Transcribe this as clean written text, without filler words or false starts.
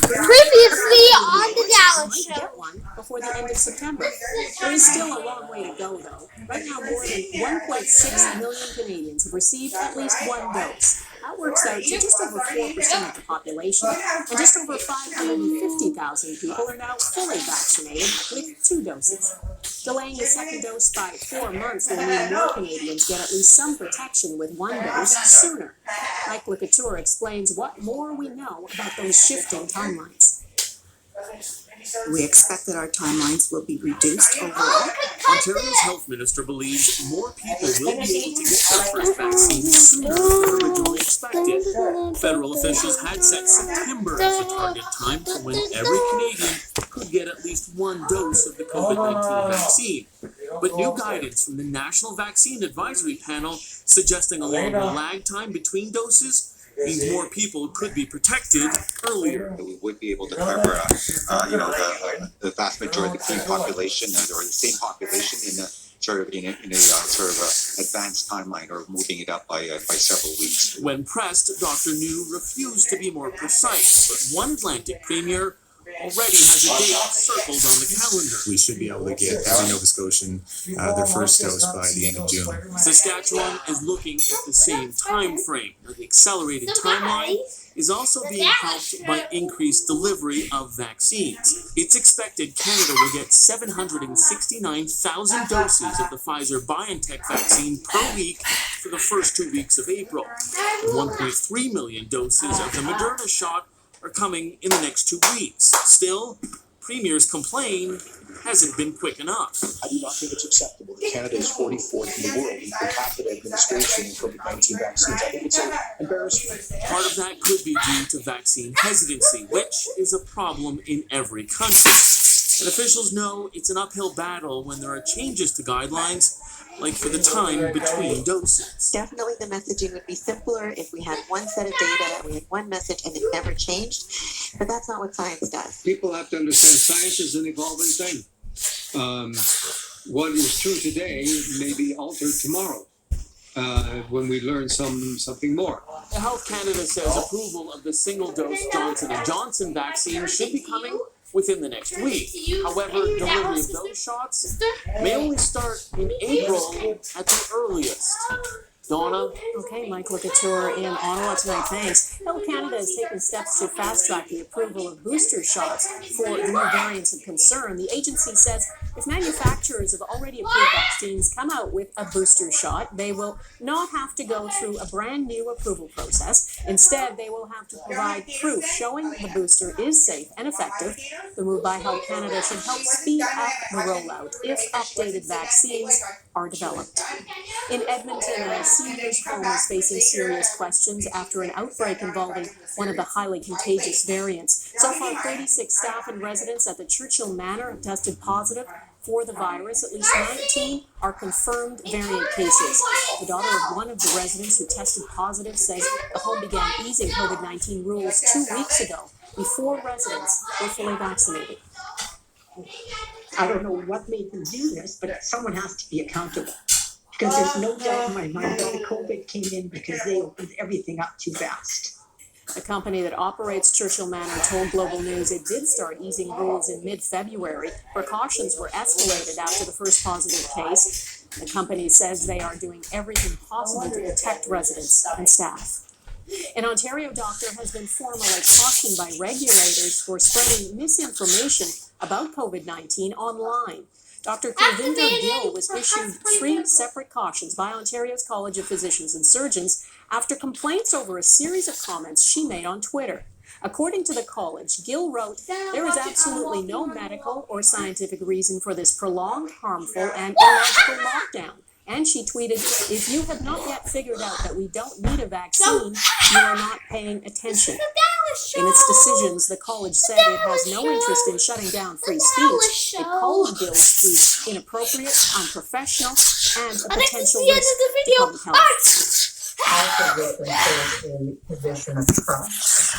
Previously on the Dallas Show. Get one before the end of September. There is still a long way to go, though. Right now, more than 1.6 million Canadians have received at least one dose. That works out to just over 4% of the population, and just over 550,000 people are now fully vaccinated with 2 doses. Delaying the second dose by 4 months will mean more Canadians get at least some protection with 1 dose sooner. Mike LeCouture explains what more we know about those shifting timelines. We expect that our timelines will be reduced overall. Ontario's health minister believes more people will be able to get their first vaccine sooner than originally expected. Federal officials had set September as the target time for when every Canadian could get at least 1 dose of the COVID-19 vaccine. But new guidance from the National Vaccine Advisory Panel suggesting a longer lag time between doses means more people could be protected earlier. We would be able to cover, the vast majority of the teen population or the same population in a sort of advanced timeline, or moving it up by several weeks. When pressed, Dr. New refused to be more precise, but one Atlantic premier already has a date circled on the calendar. We should be able to get every Nova Scotian their first dose by the end of June. Saskatchewan is looking at the same time frame. Now, the accelerated timeline is also being helped by increased delivery of vaccines. It's expected Canada will get 769,000 doses of the Pfizer-BioNTech vaccine per week for the first 2 weeks of April. 1.3 million doses of the Moderna shot are coming in the next 2 weeks. Still, premiers complain hasn't been quick enough. I do not think it's acceptable that Canada is 44th in the world in per capita administration of COVID-19 vaccines. I think it's an embarrassment. Part of that could be due to vaccine hesitancy, which is a problem in every country. And officials know it's an uphill battle when there are changes to guidelines, like for the time between doses. Definitely the messaging would be simpler if we had one set of data, we had one message, and it never changed. But that's not what science does. People have to understand science is an evolving thing. What is true today may be altered tomorrow when we learn something more. The Health Canada says approval of the single-dose Johnson & Johnson vaccine should be coming within the next week. However, delivery of those shots may only start in April at the earliest. Donna? Okay, Mike LeCouture in Ottawa tonight. Thanks. Health Canada has taken steps to fast-track the approval of booster shots for the new variants of concern. The agency says if manufacturers of already approved vaccines come out with a booster shot, they will not have to go through a brand new approval process. Instead, they will have to provide proof showing the booster is safe and effective. The move by Health Canada should help speed up the rollout if updated vaccines are developed. In Edmonton, a senior's home is facing serious questions after an outbreak involving one of the highly contagious variants. So far, 36 staff and residents at the Churchill Manor have tested positive for the virus. At least 19 are confirmed variant cases. The daughter of one of the residents who tested positive says the home began easing COVID-19 rules 2 weeks ago before residents were fully vaccinated. I don't know what made them do this, but someone has to be accountable. Because there's no doubt in my mind that the COVID came in because they opened everything up too fast. The company that operates Churchill Manor told Global News it did start easing rules in mid-February. Precautions were escalated after the first positive case. The company says they are doing everything possible to protect residents and staff. An Ontario doctor has been formally cautioned by regulators for spreading misinformation about COVID-19 online. Dr. Kulvinder Gill was issued 3 separate cautions by Ontario's College of Physicians and Surgeons after complaints over a series of comments she made on Twitter. According to the college, Gill wrote, "There is absolutely no medical or scientific reason for this prolonged, harmful, and illogical lockdown." And she tweeted, "If you have not yet figured out that we don't need a vaccine, you are not paying attention." In its decisions, the college said it has no interest in shutting down free speech. It called Gill's tweets inappropriate, unprofessional, and a potential risk to public health. Also, this is a position of trust.